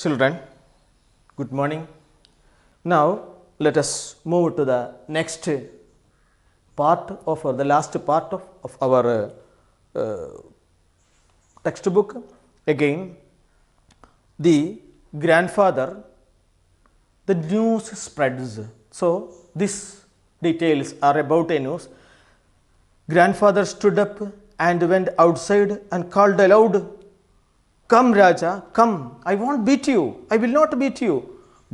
Children, good morning. Now, let us move to the next part of the last part of our textbook. Again, the grandfather, the news spreads. So, these details are about a news. Grandfather stood up and went outside and called aloud, "Come, Raja, come, I won't beat you, I will not beat you."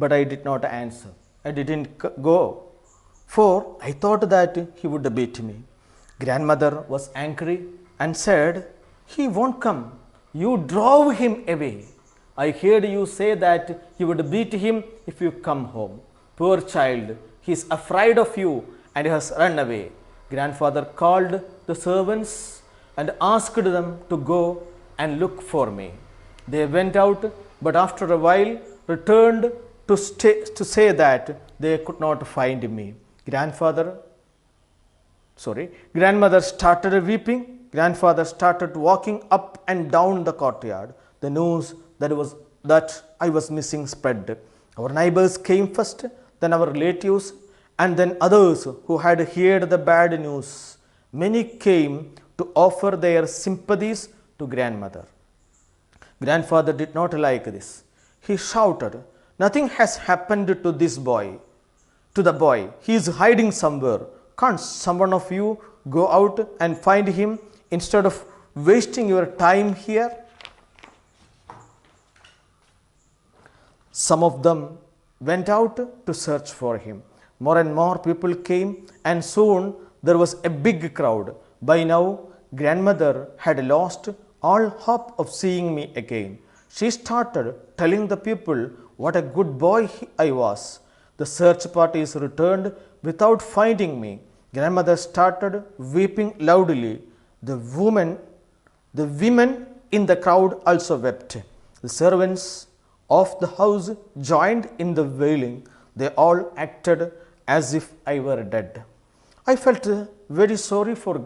But I did not answer. I didn't go, for I thought that he would beat me. Grandmother was angry and said, "He won't come. You drove him away. I heard you say that you would beat him if you come home. Poor child, he is afraid of you and has run away." Grandfather called the servants and asked them to go and look for me. They went out, but after a while returned to say that they could not find me. Grandmother started weeping. Grandfather started walking up and down the courtyard. The news that I was missing spread. Our neighbors came first, then our relatives, and then others who had heard the bad news. Many came to offer their sympathies to grandmother. Grandfather did not like this. He shouted, "Nothing has happened to this boy, to the boy. He is hiding somewhere. Can't someone of you go out and find him instead of wasting your time here?" Some of them went out to search for him. More and more people came, and soon there was a big crowd. By now, grandmother had lost all hope of seeing me again. She started telling the people what a good boy I was. The search parties returned without finding me. Grandmother started weeping loudly. The women in the crowd also wept. The servants of the house joined in the wailing. They all acted as if I were dead. I felt very sorry for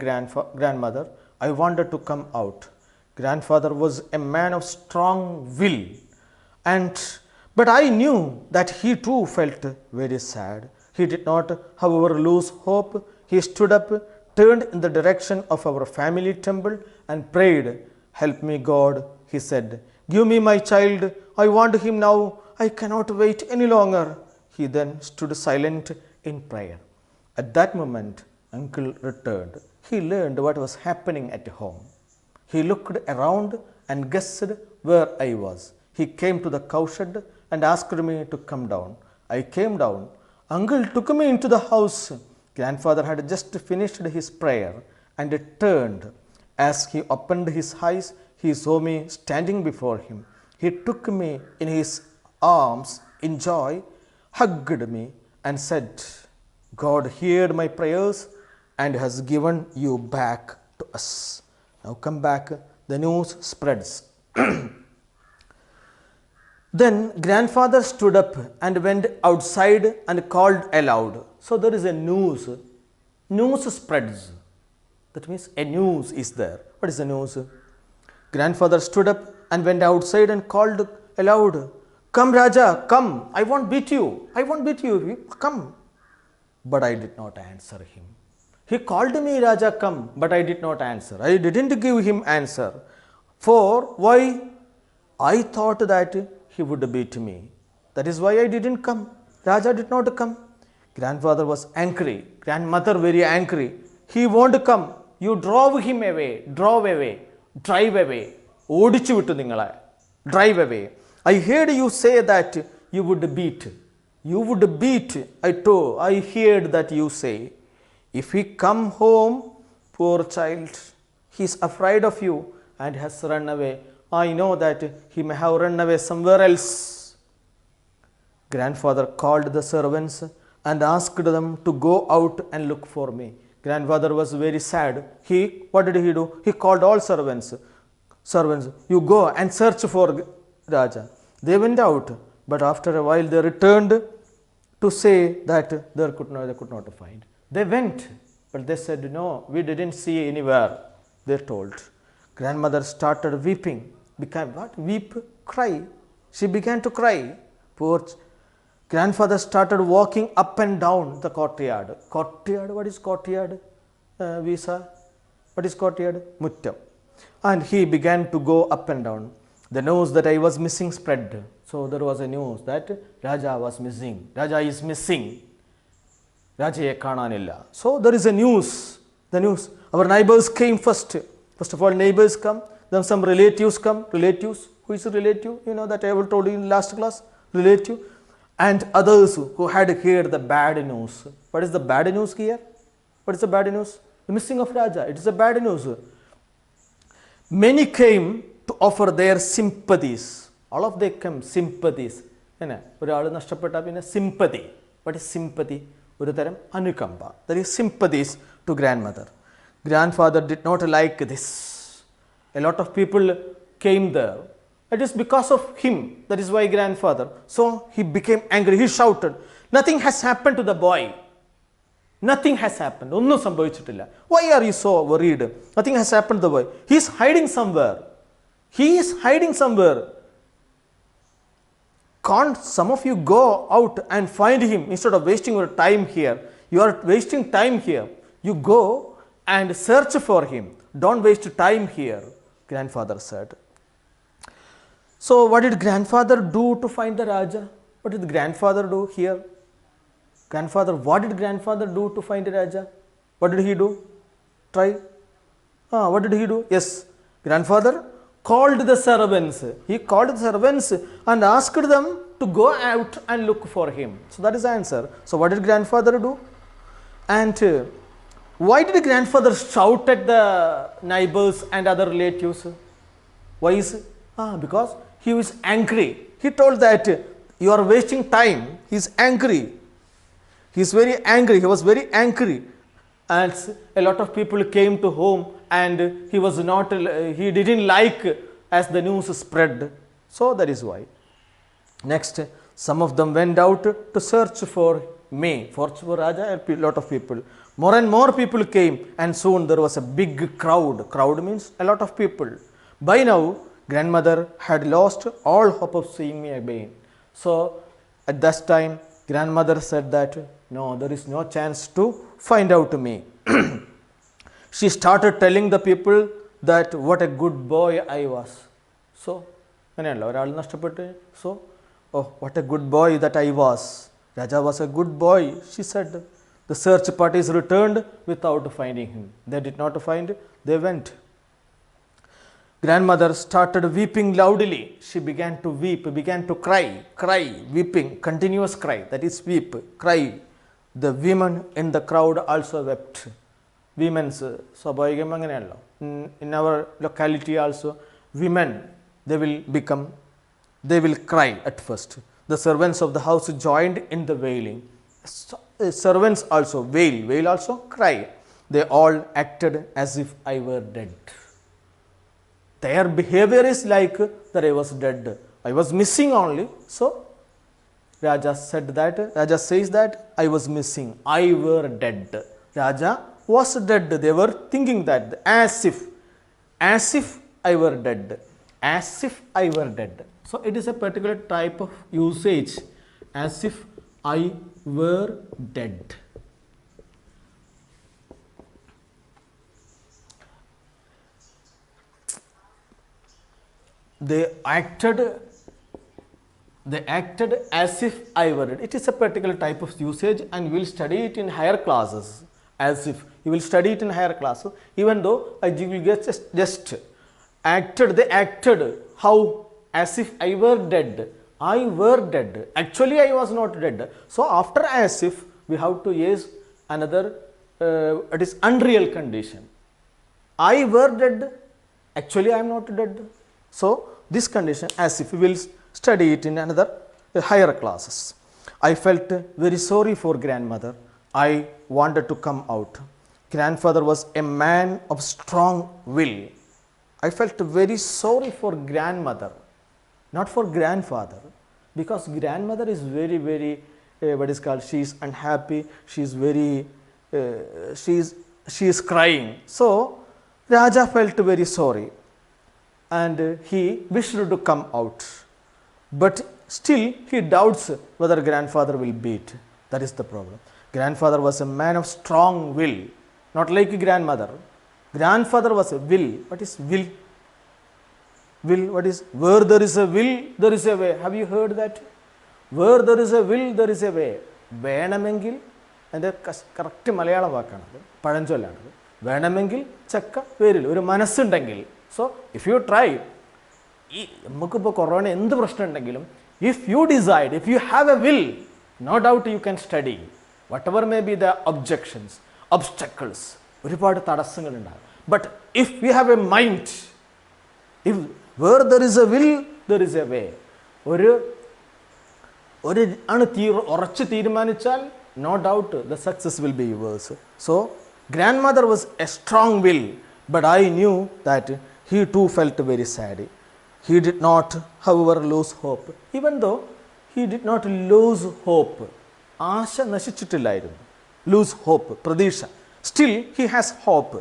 grandmother. I wanted to come out. Grandfather was a man of strong will, but I knew that he too felt very sad. He did not, however, lose hope. He stood up, turned in the direction of our family temple and prayed. "Help me, God," he said. "Give me my child. I want him now. I cannot wait any longer." He then stood silent in prayer. At that moment, uncle returned. He learned what was happening at home. He looked around and guessed where I was. He came to the cowshed and asked me to come down. I came down. Uncle took me into the house. Grandfather had just finished his prayer and turned. As he opened his eyes, he saw me standing before him. He took me in his arms in joy, hugged me, and said, "God heard my prayers and has given you back to us. Now come back." The news spreads. Then grandfather stood up and went outside and called aloud. So there is a news. News spreads. That means a news is there. What is the news? Grandfather stood up and went outside and called aloud, "Come, Raja, come. I won't beat you. I won't beat you. Come." But I did not answer him. He called me, "Raja, come," but I did not answer. I didn't give him answer. For why? I thought that he would beat me. That is why I didn't come. Raja did not come. Grandfather was angry. Grandmother very angry. "He won't come. You drove him away. Drove away. Drive away. ഓടിച്ചു വിട്ടു നിങ്ങളെ. Drive away. I heard you say that you would beat. You would beat. I heard that you say. If he come home, poor child, he is afraid of you and has run away. I know that he may have run away somewhere else." Grandfather called the servants and asked them to go out and look for me. Grandfather was very sad. What did he do? He called all servants. "Servants, you go and search for Raja." They went out, but after a while they returned to say that they could not find. They went, but they said, "No, we didn't see anywhere," they told. Grandmother started weeping. Became what? Weep, cry. She began to cry. Poor grandfather started walking up and down the courtyard. Courtyard, what is courtyard? Visa. What is courtyard? Muttam. And he began to go up and down. The news that I was missing spread. So there was a news that Raja was missing. Raja is missing. Rajaye കാണാനില്ല. So there is a news. The news. Our neighbors came first. First of all, neighbors come. Then some relatives come. Relatives. Who is a relative? You know that I have told you in last class. Relative. And others who had heard the bad news. What is the bad news here? What is the bad news? The missing of Raja. It is a bad news. Many came to offer their sympathies. All of them came sympathies. Sympathy. What is sympathy? Anukamba. That is sympathies to grandmother. Grandfather did not like this. A lot of people came there. It is because of him. That is why grandfather. So he became angry. He shouted, "Nothing has happened to the boy. Nothing has happened. Why are you so worried? Nothing has happened to the boy. He is hiding somewhere. He is hiding somewhere. Can't some of you go out and find him instead of wasting your time here? You are wasting time here. You go and search for him. Don't waste time here," grandfather said. So what did grandfather do to find the Raja? What did the grandfather do here? What did grandfather do to find the Raja? What did he do? Try. What did he do? Yes, grandfather called the servants. He called the servants and asked them to go out and look for him. So that is the answer. So what did grandfather do? And why did grandfather shout at the neighbors and other relatives? Why is it? Because he was angry. He told that you are wasting time. He is angry. He is very angry. He was very angry. And a lot of people came to home and he didn't like as the news spread. So that is why. Next, some of them went out to search for me. For Raja, a lot of people. More and more people came and soon there was a big crowd. Crowd means a lot of people. By now, grandmother had lost all hope of seeing me again. So at that time, grandmother said that, no, there is no chance to find out me. She started telling the people that what a good boy I was. So, what a good boy that I was. Raja was a good boy, she said. The search parties returned without finding him. They did not find, they went. Grandmother started weeping loudly. She began to weep, began to cry, weeping, continuous cry. That is weep, cry. The women in the crowd also wept. Women's, in our locality also, women, they will cry at first. The servants of the house joined in the wailing. Servants also wail also cry. They all acted as if I were dead. Their behavior is like that I was dead. I was missing only. So Raja says that I was missing. I were dead. Raja was dead. They were thinking that as if I were dead. As if I were dead. So it is a particular type of usage. As if I were dead. They acted as if I were dead. It is a particular type of usage and we will study it in higher classes. As if you will study it in higher classes, even though I will just acted. They acted how? As if I were dead. I were dead. Actually, I was not dead. So after as if, we have to use another. It is unreal condition. I were dead. Actually, I am not dead. So this condition, as if, we will study it in another higher classes. I felt very sorry for grandmother. I wanted to come out. Grandfather was a man of strong will. I felt very sorry for grandmother, not for grandfather, because grandmother is very what is called, she is unhappy, she is very she is crying. So Raja felt very sorry and he wished to come out. but still he doubts whether grandfather will beat. That is the problem. Grandfather was a man of strong will, not like grandmother. Grandfather was a will. What is will? Will, what is? Where there is a will, there is a way. Have you heard that? Where there is a will, there is a way. വേണമെങ്കിൽ അതിൻ്റെ correct Malayalam വാക്കാണത്, പഴഞ്ചൊല്ലാണത്. വേണമെങ്കിൽ ചക്ക വരില്ല, ഒരു മനസ്സുണ്ടെങ്കിൽ. So if you try, ഈ നമുക്കിപ്പോൾ corona എന്ത് പ്രശ്നം ഉണ്ടെങ്കിലും, if you decide, if you have a will, no doubt you can study whatever may be the objections, obstacles, ഒരുപാട് തടസ്സങ്ങളുണ്ടാകും. But if you have a mind, if where there is a will there is a way, ഒരു ഉറച്ചു തീരുമാനിച്ചാൽ no doubt the success will be yours. So grandmother was a strong will, but I knew that he too felt very sad. He did not, however, lose hope. Even though he did not lose hope, Asha നശിച്ചിട്ടില്ലായിരുന്നു. Lose hope, പ്രതീക്ഷ. Still he has hope.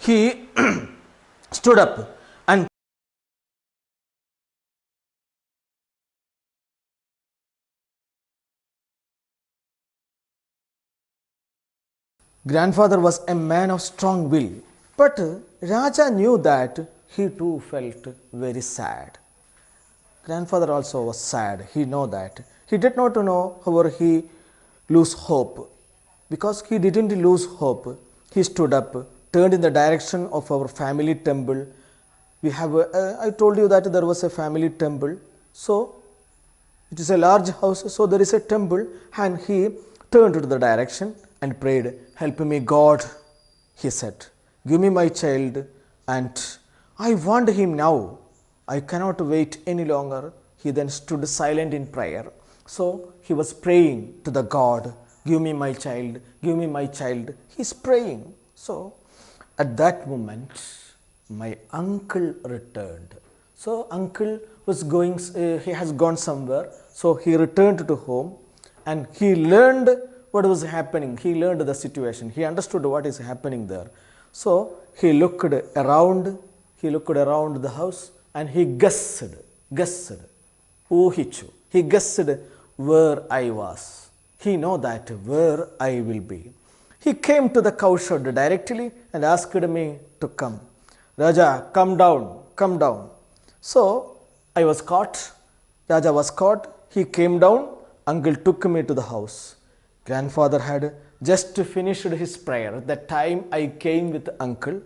He stood up and grandfather was a man of strong will, but Raja knew that he too felt very sad. Grandfather also was sad. He know that. He did not know, however, he lose hope. Because he didn't lose hope, he stood up, turned in the direction of our family temple. We have, I told you that there was a family temple. So it is a large house, so there is a temple, and he turned to the direction and prayed, help me God, he said, give me my child, and I want him now. I cannot wait any longer. He then stood silent in prayer. So he was praying to the God, give me my child, give me my child. He is praying. So at that moment, my uncle returned. So uncle was going, he has gone somewhere. So he returned to home, and he learned what was happening. He learned the situation. He understood what is happening there. So he looked around the house, and he guessed, ഊഹിച്ചു. He guessed where I was. He know that where I will be. He came to the cowshed directly and asked me to come. Raja, come down, come down. So I was caught. Raja was caught. He came down. Uncle took me to the house. Grandfather had just finished his prayer. At that time I came with uncle.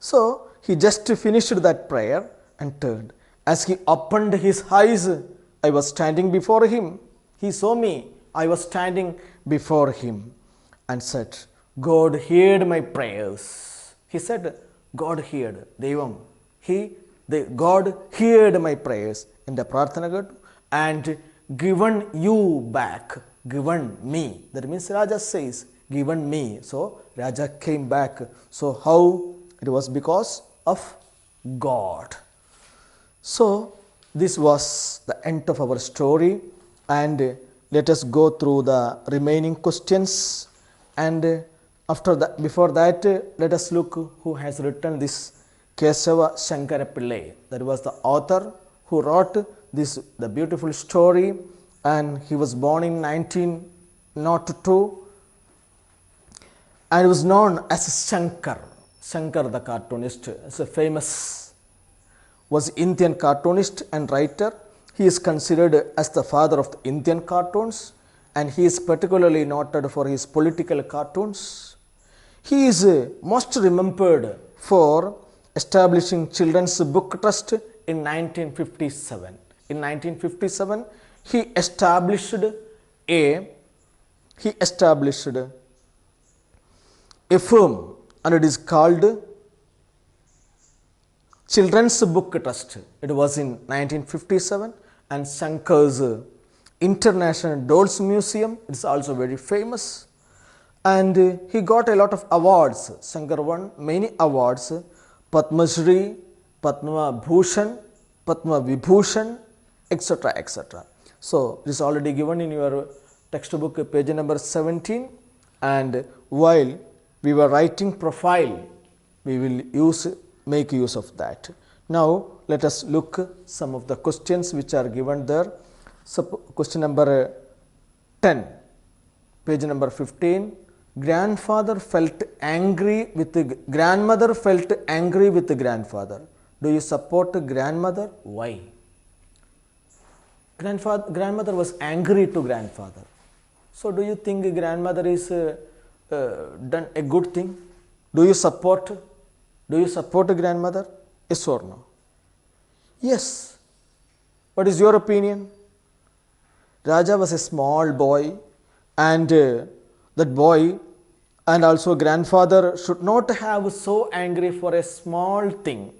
So he just finished that prayer and turned. As he opened his eyes, I was standing before him. He saw me. I was standing before him and said, God heard my prayers. He said, God heard. Devam. God heard my prayers in the prarthana and given you back. Given me. That means Raja says, given me. So Raja came back. So how? It was because of God. So this was the end of our story, and let us go through the remaining questions. And after that, before that, let us look who has written this. Kesava Shankara Pillai. That was the author who wrote this, the beautiful story. And he was born in 1902, and was known as Shankar. Shankar the cartoonist is a famous, was Indian cartoonist and writer. He is considered as the father of the Indian cartoons, and he is particularly noted for his political cartoons. He is most remembered for establishing Children's Book Trust in 1957. In 1957, he established a firm, and it is called Children's Book Trust. It was in 1957, and Shankar's International Dolls Museum, it is also very famous, and he got a lot of awards. Shankar won many awards, Padma Shri, Padma Bhushan, Padma Vibhushan, etc., etc. So it is already given in your textbook, page number 17, and while we were writing profile, we will make use of that. Now let us look some of the questions which are given there. So, question number 10, page number 15. Grandfather felt angry with the grandmother felt angry with the grandfather. Do you support grandmother? Why? Grandmother was angry to grandfather. So, do you think grandmother is done a good thing? Do you support grandmother? Yes or no? Yes. What is your opinion? Raja was a small boy, and that boy and also grandfather should not have so angry for a small thing.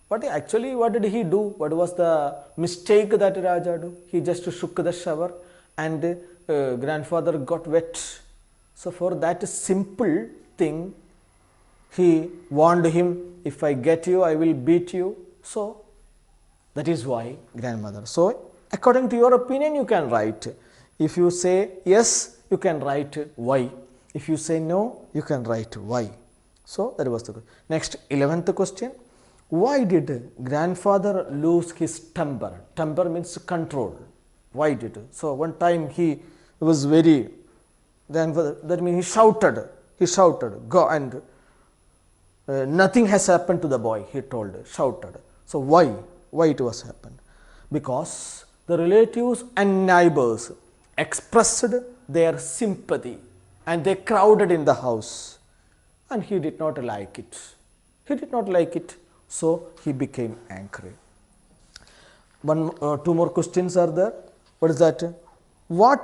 But actually, what did he do? What was the mistake that Raja do? He just shook the shower and grandfather got wet. So, for that simple thing, he warned him, if I get you, I will beat you. So, that is why grandmother. So, according to your opinion, you can write. If you say yes, you can write why. If you say no, you can write why. So, that was the question. Next, 11th question. Why did grandfather lose his temper? Temper means control. Why did? So, one time he was very, grandfather, that means he shouted, go, and nothing has happened to the boy, he told, shouted. So, why it was happened? Because the relatives and neighbors expressed their sympathy and they crowded in the house, and he did not like it. So, he became angry. Two more questions are there. What is that? Where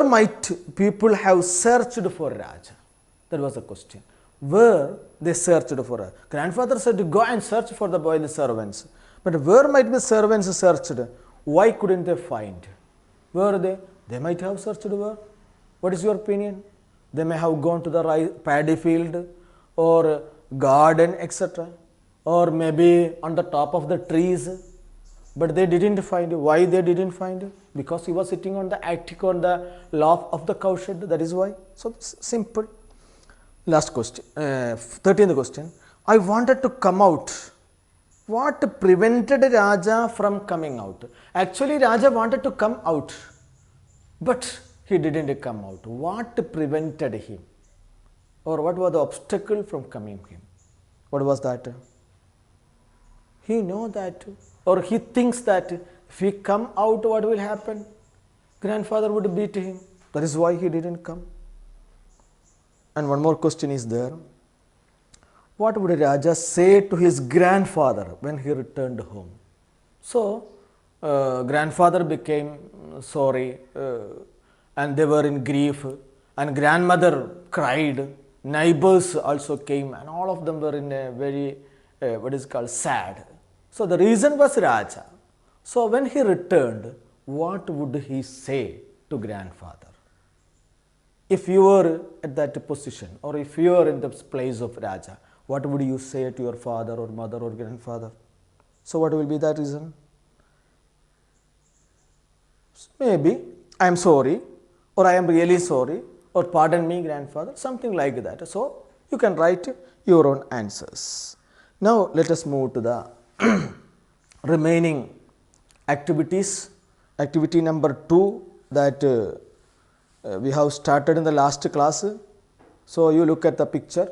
might people have searched for Raja? That was the question. Where they searched for Raja. Grandfather said to go and search for the boy, the servants. But where might the servants searched? Why couldn't they find? Where they? They might have searched where? What is your opinion? They may have gone to the paddy field or garden, etc. Or maybe on the top of the trees. But they didn't find it. Why they didn't find it? Because he was sitting on the attic on the loft of the cowshed. That is why. So, it's simple. Last question, 13th question. I wanted to come out. What prevented Raja from coming out? Actually, Raja wanted to come out, but he didn't come out. What prevented him? Or what was the obstacle from coming him? What was that? He knows that, or he thinks that if he come out, what will happen? Grandfather would beat him. That is why he didn't come. And one more question is there. What would Raja say to his grandfather when he returned home? So, grandfather became sorry and they were in grief, and grandmother cried. Neighbors also came, and all of them were in a very sad. So, the reason was Raja. So, when he returned, what would he say to grandfather? If you were at that position, or if you were in the place of Raja, what would you say to your father or mother or grandfather? So, what will be that reason? Maybe, I am sorry, or I am really sorry, or pardon me grandfather, something like that. So, you can write your own answers. Now, let us move to the remaining activities. Activity number 2 that we have started in the last class. So, you look at the picture.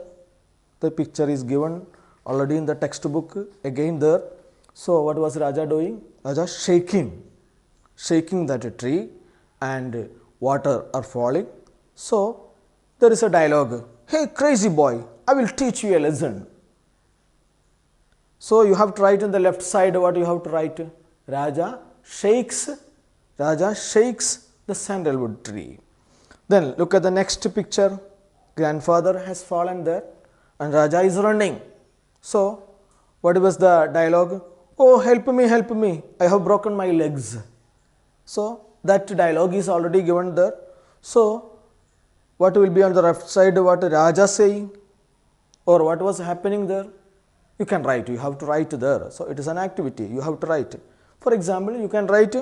The picture is given already in the textbook again there. So, what was Raja doing? Raja shaking that tree and water are falling. So, there is a dialogue. Hey crazy boy, I will teach you a lesson. So, you have to write on the left side what you have to write. Raja shakes the sandalwood tree. Then look at the next picture. Grandfather has fallen there and Raja is running. So, what was the dialogue? Oh, help me, I have broken my legs. So, that dialogue is already given there. So, what will be on the left side, what Raja saying or what was happening there? You can write, you have to write there. So, it is an activity, you have to write. For example, you can write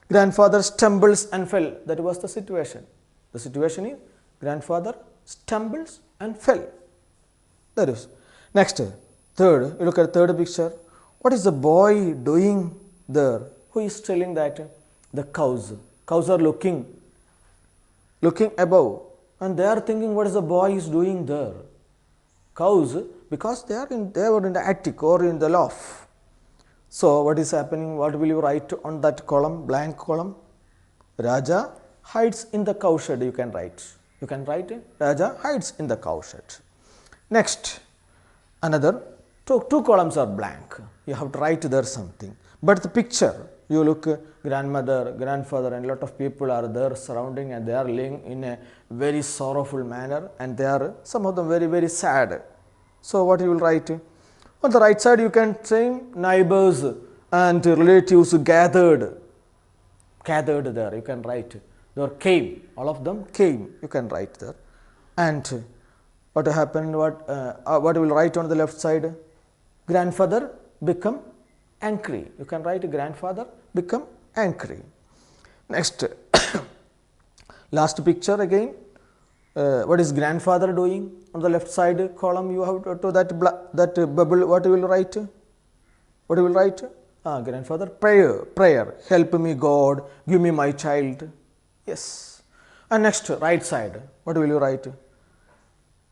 grandfather stumbles and fell. That was the situation. The situation is grandfather stumbles and fell. That is. Next, Third, you look at third picture. What is the boy doing there? Who is telling that? The cows. Cows are looking above, and they are thinking, what is the boy is doing there? Cows, because they were in the attic or in the loft. So what is happening? What will you write on that column, blank column? Raja hides in the cowshed. You can write. Raja hides in the cowshed. Next, another two columns are blank. You have to write there something. But the picture, you look, grandmother, grandfather, and a lot of people are there surrounding, and they are laying in a very sorrowful manner, and they are, some of them, very, very sad. So what you will write? On the right side, you can say neighbors and relatives gathered there. You can write. They came. All of them came. You can write there. And what happened? What you will write on the left side? Grandfather become angry. You can write grandfather become angry. Next, last picture again. What is grandfather doing? On the left side column, you have to that bubble. What you will write? Grandfather prayer. Help me, God. Give me my child. Yes. And next, right side. What will you write?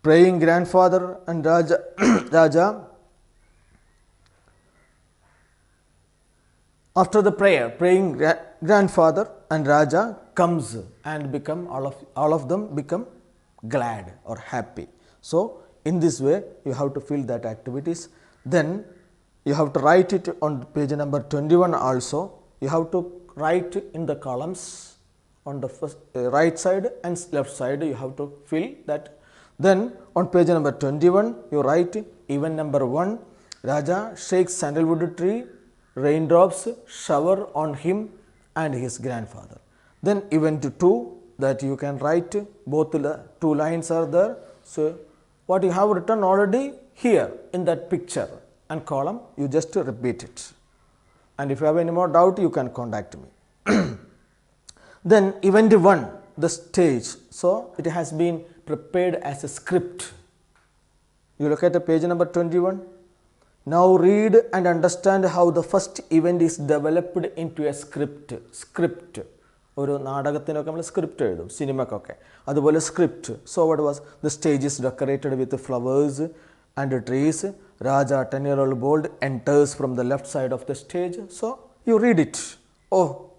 Praying grandfather and Raja. After the prayer, praying grandfather and Raja comes and become all of them become glad or happy. So in this way, you have to fill that activities. Then you have to write it on page number 21 also. You have to write in the columns on the first right side and left side. You have to fill that. Then on page number 21, you write event number 1. Raja shakes sandalwood tree. Raindrops shower on him and his grandfather. Then event 2, that you can write, both the two lines are there. So what you have written already here in that picture and column, you just repeat it. And if you have any more doubt, you can contact me. Then event 1, the stage. So it has been prepared as a script. You look at the page number 21. Now read and understand how the first event is developed into a script. ഒരു നാടകത്തിനൊക്കെ നമ്മൾ script എഴുതും, സിനിമക്കൊക്കെ അതുപോലെ script. So what was the stage is decorated with flowers and trees. Raja, 10-year-old boy, enters from the left side of the stage. So you read it. Oh,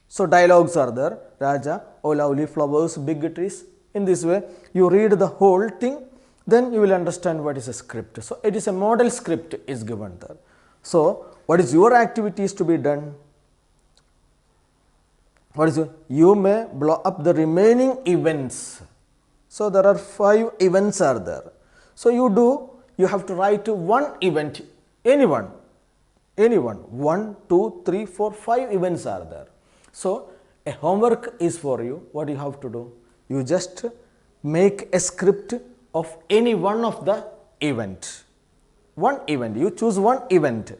so dialogues are there. Raja, oh lovely flowers, big trees. In this way, you read the whole thing. Then you will understand what is a script. So it is a model script is given there. So what is your activities to be done? What is your? You may blow up the remaining events. So there are 5 events are there. So you have to write one event, anyone, 1, 2, 3, 4, 5 events are there. So a homework is for you. What you have to do? You just make a script of any one of the event. One event, you choose one event.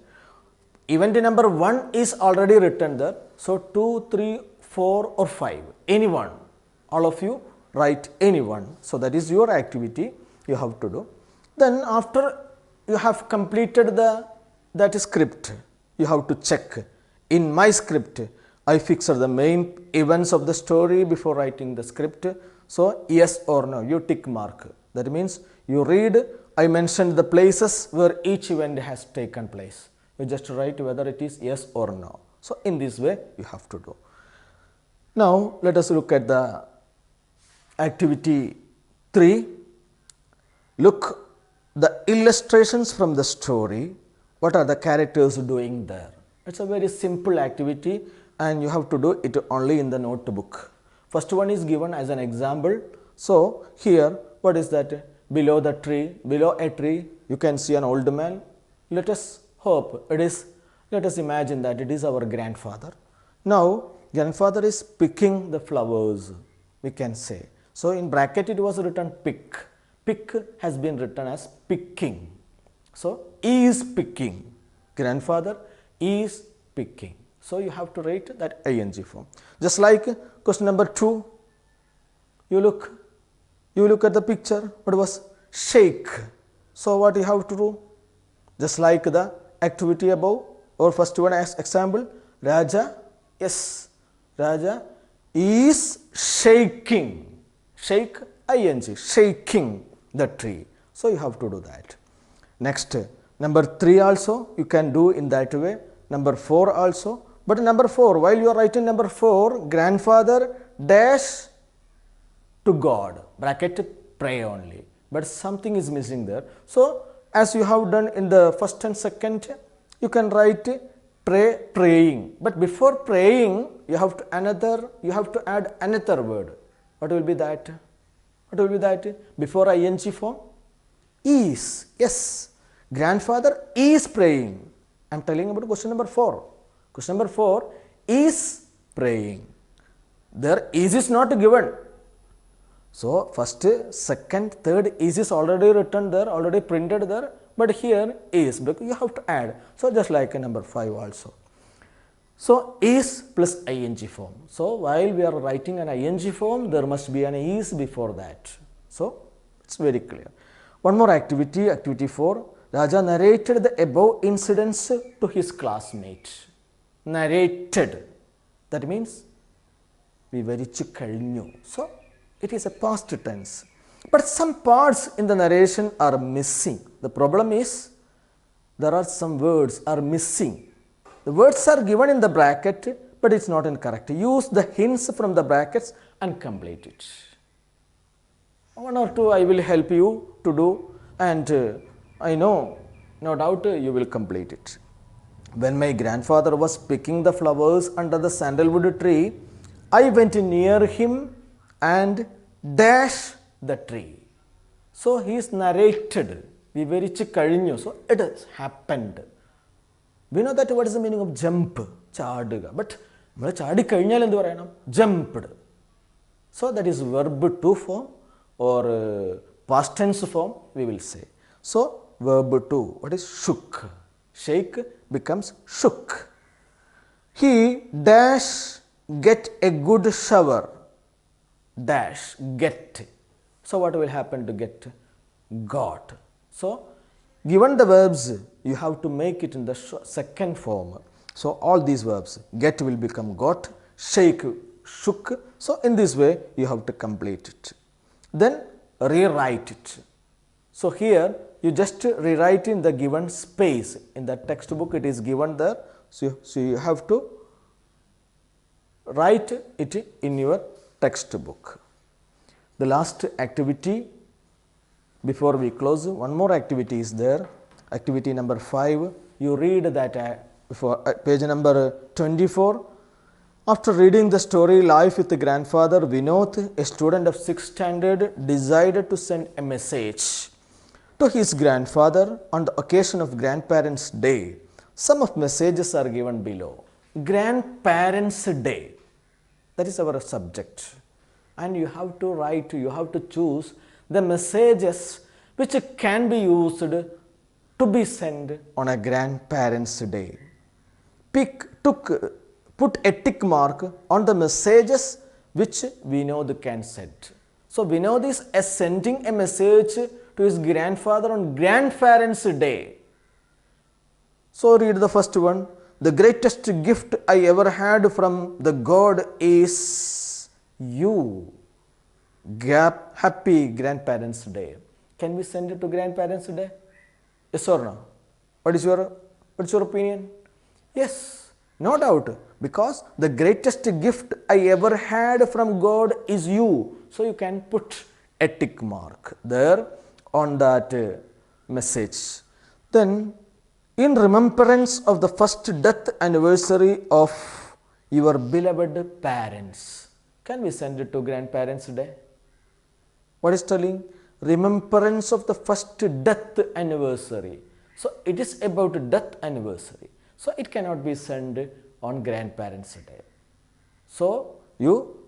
Event number 1 is already written there. So 2, 3, 4 or 5, anyone, all of you write anyone. So that is your activity you have to do. Then after you have completed that script, you have to check. In my script, I fixed the main events of the story before writing the script. So yes or no, you tick mark. That means you read, I mentioned the places where each event has taken place. You just write whether it is yes or no. So in this way you have to do. Now let us look at the activity 3. Look the illustrations from the story. What are the characters doing there? It's a very simple activity and you have to do it only in the notebook. First one is given as an example. So here, what is that? Below a tree, you can see an old man. Let us imagine that it is our grandfather. Now grandfather is picking the flowers, we can say. So in bracket it was written pick. Pick has been written as picking. So is picking. Grandfather is picking. So you have to write that ing form. Just like question number 2. You look at the picture. What was shake? So what you have to do? Just like the activity above, or first one as example, Raja, yes, Raja is shaking, shake, ing, shaking the tree. So you have to do that. Next, number 3 also you can do in that way, number 4 also. But number 4, while you are writing number 4, grandfather dash to God, bracket pray only, but something is missing there. So as you have done in the first and second, you can write pray, praying, but before praying you have to add another word. What will be that? What will be that? Before ing form? Is. Yes, grandfather is praying. I am telling about question number 4. Question number 4 is praying. There is not given. So first, second, third is already written there, already printed there, but here is, because you have to add. So just like number 5 also. So is plus ing form. So while we are writing an ing form, there must be an is before that. So it's very clear. One more activity, activity 4. Raja narrated the above incidents to his classmate. Narrated. That means vivarichu kazhinju. So it is a past tense. But some parts in the narration are missing. The problem is there are some words are missing. The words are given in the bracket, but it's not incorrect. Use the hints from the brackets and complete it. 1 or 2 I will help you to do, and I know, no doubt you will complete it. When my grandfather was picking the flowers under the sandalwood tree, I went near him and dash the tree. So he is narrated, vivarichu kazhinju. So it has happened. We know that what is the meaning of jump, chaduga, but chadi kazhinjal endu parayanam? Jumped. So that is verb to form or past tense form we will say. So verb to, what is shook? Shake becomes shook. He dash get a good shower. Dash get. So what will happen to get? Got. So given the verbs, you have to make it in the second form. So all these verbs, get will become got, shake, shook. So in this way you have to complete it. Then rewrite it. So here you just rewrite in the given space. In the textbook it is given there. So you have to write it in your textbook. The last activity before we close, one more activity is there. Activity number 5. You read that before page number 24. After reading the story Life with the Grandfather, Vinod, a student of 6th standard, decided to send a message to his grandfather on the occasion of Grandparents' Day. Some of messages are given below. Grandparents' Day, that is our subject, and you have to write, you have to choose the messages which can be used to be sent on a Grandparents' Day. Put a tick mark on the messages which Vinod can send. So Vinod is sending a message to his grandfather on Grandparents' Day. So read the first one. The greatest gift I ever had from the God is you. Happy Grandparents' Day. Can we send it to Grandparents' Day? Yes or no? What is your opinion? Yes, no doubt, because the greatest gift I ever had from God is you. So you can put a tick mark there on that message. Then, in remembrance of the first death anniversary of your beloved parents, can we send it to Grandparents' Day? What is telling? Remembrance of the first death anniversary. So it is about death anniversary. So it cannot be sent on Grandparents' Day. So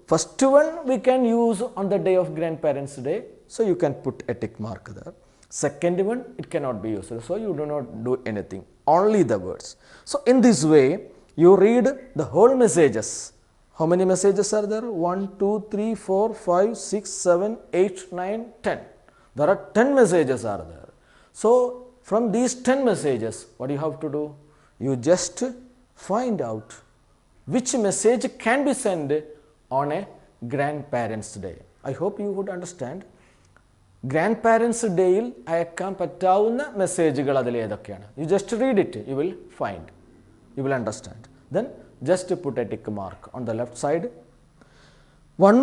first one we can use on the day of Grandparents' Day. So you can put a tick mark there. Second one, it cannot be used. So you do not do anything, only the words. So in this way, you read the whole messages. How many messages are there? 1, 2, 3, 4, 5, 6, 7, 8, 9, 10. There are 10 messages are there. So From these 10 messages, what you have to do? You just find out which message can be sent on a grandparents day. I hope you would understand. Grandparents ഡേയിൽ അയക്കാൻ പറ്റാവുന്ന മെസ്സേജുകൾ അതിൽ ഏതൊക്കെയാണ്? You just read it, you will find, you will understand. Then just put a tick mark on the left side. One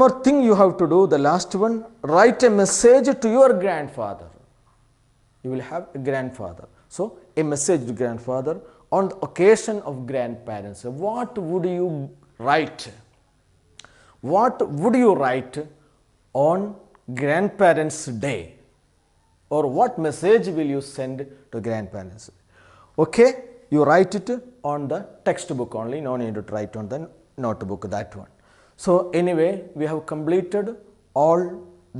more thing you have to do, the last one, write a message to your grandfather. You will have a grandfather. So, a message to grandfather on the occasion of grandparents. What would you write? What would you write on grandparents day? Or what message will you send to grandparents? Okay, you write it on the textbook only, no need to write on the notebook, that one. So anyway, we have completed all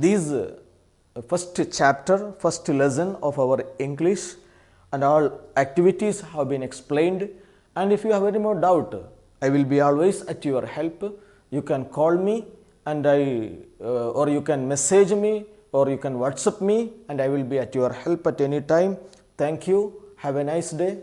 these first chapter, first lesson of our English, and all activities have been explained. And if you have any more doubt, I will be always at your help. You can call me and or you can message me, or you can WhatsApp me, and I will be at your help at any time. Thank you. Have a nice day.